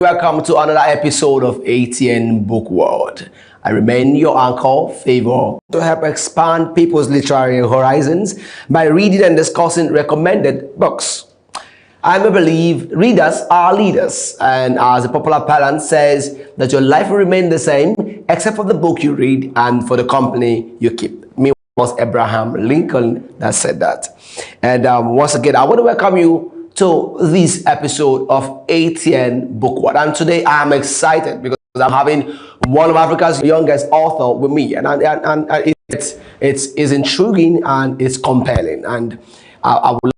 Welcome to another episode of ATN Book World. I remain your anchor, Favor, to help expand people's literary horizons by reading and discussing recommended books. I believe readers are leaders, and as the popular parlance says, that your life will remain the same except for the book you read and for the company you keep. Me was Abraham Lincoln that said that. And once again, I want to welcome you to this episode of ATN Book World. And today I'm excited because I'm having one of Africa's youngest author with me, and it's intriguing and it's compelling. And I would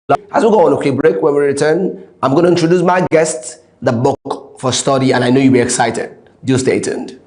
love, as we go on a quick break, when we return, I'm going to introduce my guest, the book for study, and I know you'll be excited. Just stay tuned.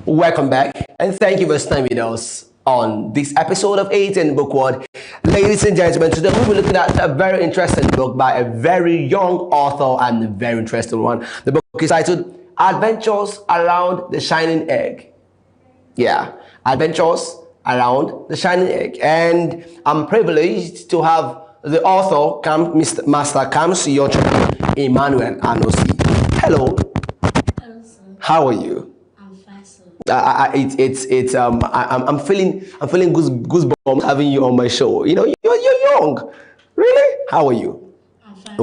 Welcome back, and thank you for staying with us on this episode of ATN Book World. Ladies and gentlemen, today we'll be looking at a very interesting book by a very young author and a very interesting one. The book is titled Adventures Around the Shining Egg. Yeah, Adventures Around the Shining Egg. And I'm privileged to have the author, Master Kamsi Yochukwu Emmanuel Anosi. Hello. Hello, sir. How are you? I'm feeling goosebumps having you on my show. You know, you're young. Really? How are you? I'm fine.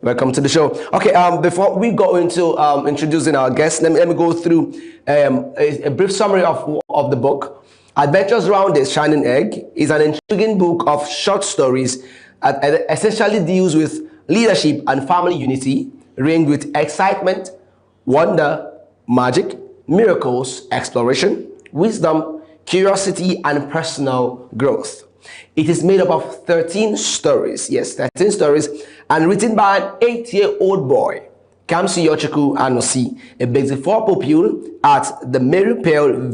Welcome to the show. Okay. Before we go into introducing our guests, let me go through a brief summary of the book. Adventures Around the Shining Egg is an intriguing book of short stories that essentially deals with leadership and family unity, ringed with excitement, wonder, magic, miracles, exploration, wisdom, curiosity, and personal growth. It is made up of 13 stories, yes, 13 stories, and written by an 8-year-old boy, Kamsi Yochukwu Anosi, a basic 4 pupil at the Mary Pearl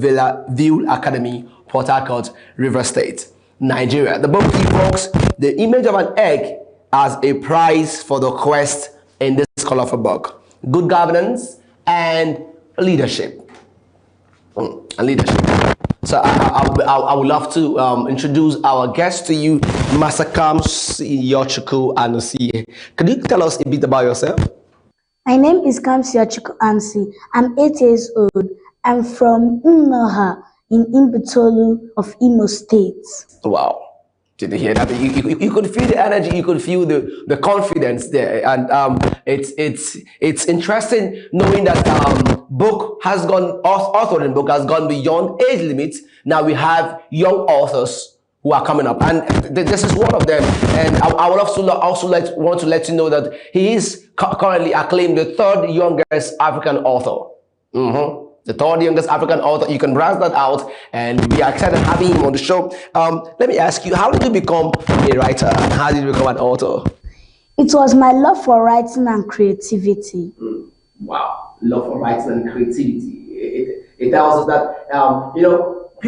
View Academy, Port Harcourt, River State, Nigeria. The book evokes the image of an egg as a prize for the quest in this colorful book. Good governance and leadership. So I would love to introduce our guest to you, Master Kamsi Yochukwu Anosi. Could you tell us a bit about yourself? My name is Kamsi Yochukwu Anosi. I'm 8 years old. I'm from Umuoha in Imbitolu of Imo State. Wow. Did you hear that? You could feel the energy, you could feel the confidence there, and it's interesting knowing that book has gone, authoring book has gone beyond age limits. Now we have young authors who are coming up, and this is one of them. And I would also want to let you know that he is currently acclaimed the 3rd youngest African author. The 3rd youngest African author. You can browse that out, and we are excited having him on the show. Let me ask you, how did you become a writer, and how did you become an author? It was my love for writing and creativity. Wow, love for writing and creativity. It tells us that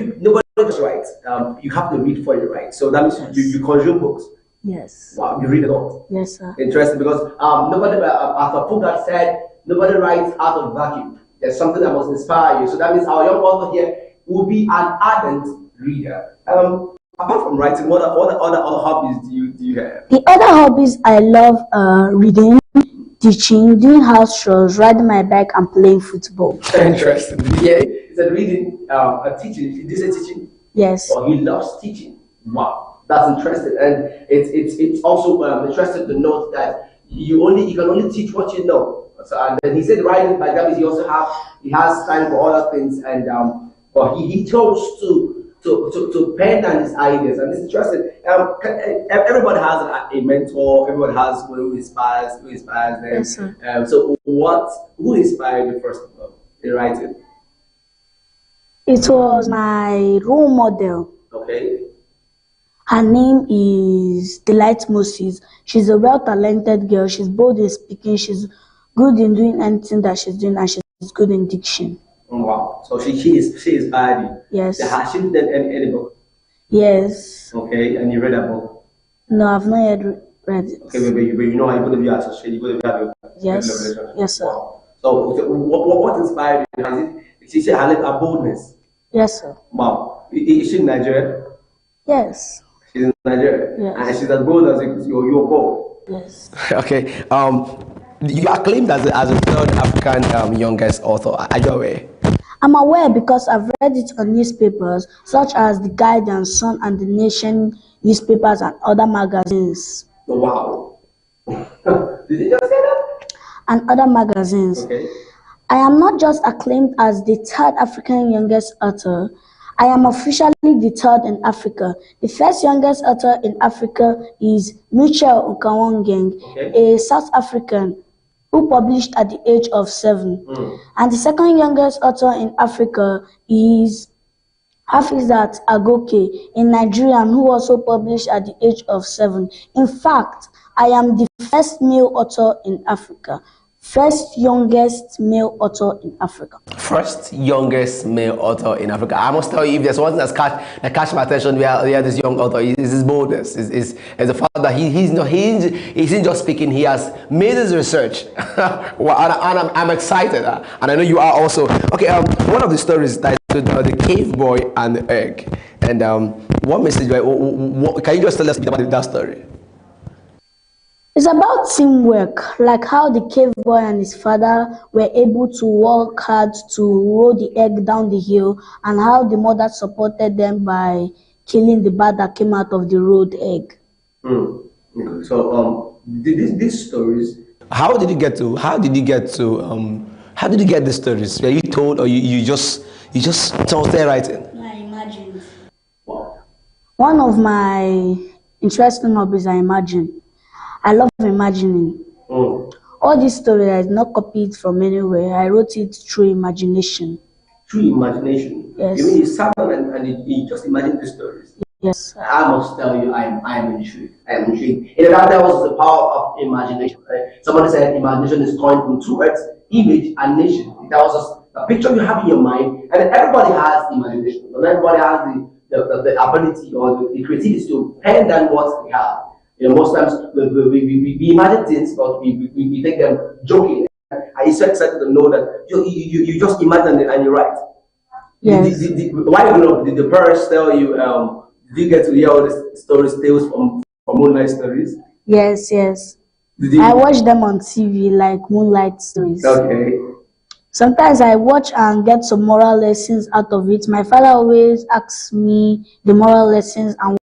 nobody just writes. You have to read for you, right? So that means you consume books. Yes. Wow, you read a lot. Yes, sir. Interesting, because nobody, as a book said, nobody writes out of vacuum. There's something that must inspire you. So that means our young author here will be an ardent reader. Apart from writing, what other hobbies do you have? The other hobbies I love reading, teaching, doing house chores, riding my bike, and playing football. Interesting. Yeah, is that reading, teaching? Did you say teaching? Yes. Oh, he loves teaching. Wow, that's interesting, and it's also interesting to note that you can only teach what you know. So, and then he said writing, by that means he has time for other things, and but he chose to pen down his ideas, and it's interesting. Everybody has a mentor. Everybody has one who inspires them. Yes, sir. So who inspired you first of all in writing? It was my role model. Okay. Her name is Delight Moses. She's a well-talented girl. She's bold in speaking. She's good in doing anything that she's doing, and she's good in diction. Oh, wow. So she is Ivy. Yes. Has she done any book? Yes. Okay, and you read that book? No, I've not yet read it. Okay, but you know how you're going to be associated, you're going to have your Yes. relationship. Yes, sir. Wow. So okay, what inspired you? Is it, she said her boldness. Yes, sir. Wow. Is she in Nigeria? Yes. She's in Nigeria. Yes. And she's as bold as your bold. Yes. Okay. You are claimed as a third African youngest author. Are you aware? I'm aware because I've read it on newspapers such as The Guardian, Sun, and The Nation newspapers and other magazines. Oh, wow. Did you just say that? And other magazines. Okay. I am not just acclaimed as the third African youngest author, I am officially the third in Africa. The first youngest author in Africa is Michel Nkawangeng, Okay. a South African who published at the age of 7. And the second youngest author in Africa is Hafizat Agoke, a Nigerian who also published at the age of 7. In fact, I am the first male author in Africa. First youngest male author in Africa. First youngest male author in Africa. I must tell you, if there's one thing that catch my attention, we are this young author is his boldness. Is the fact that he's not just speaking. He has made his research, well, and I'm excited, and I know you are also. Okay, one of the stories that the cave boy and the egg, and what message? Can you just tell us a bit about that story? It's about teamwork, like how the cave boy and his father were able to work hard to roll the egg down the hill, and how the mother supported them by killing the bat that came out of the rolled egg. Okay. So these stories. How did you get the stories? Were you told, or you just started writing? I imagined. Wow. One of my interesting hobbies, I imagine. I love imagining. All these stories I did not copy it from anywhere. I wrote it through imagination. Through imagination? Yes. You mean you sat down and you just imagined the stories? Yes. I must tell you, I am intrigued. I am intrigued. You know, that was the power of imagination. Right? Somebody said imagination is coined from two words, image and nation. That was just a picture you have in your mind, and everybody has imagination. Not everybody has the ability or the creativity to pen down what they have. You know, most times we imagine things, but we take them joking. Are you so excited to know that you just imagine it and you write? Yes. Why you know? Did the parents tell you? Did you get to hear all the stories, tales from Moonlight Stories? Yes, yes. I watch them on TV like Moonlight Stories. Okay. Sometimes I watch and get some moral lessons out of it. My father always asks me the moral lessons and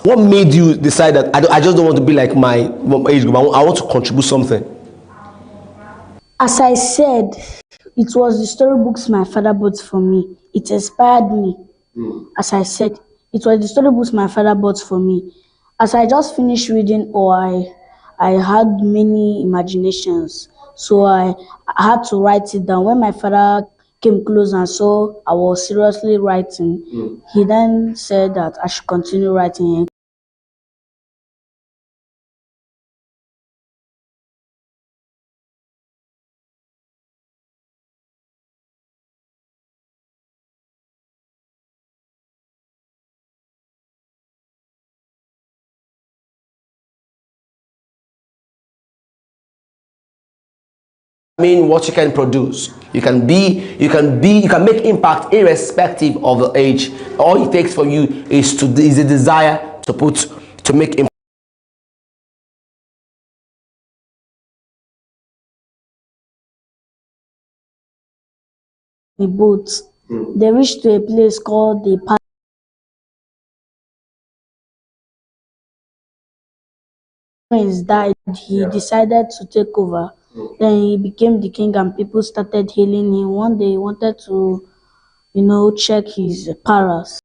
What made you decide that I just don't want to be like my age group? I want to contribute something. As I said, it was the storybooks my father bought for me. It inspired me. As I said, it was the storybooks my father bought for me. As I just finished reading, I had many imaginations. So I had to write it down. When my father came close and saw I was seriously writing, he then said that I should continue writing. I mean, what you can produce. You can make impact irrespective of the age. All it takes for you is a desire to make impact. The boat. They reached to a place called the Prince died. He decided to take over. Then he became the king and people started hailing him. One day he wanted to, check his palace.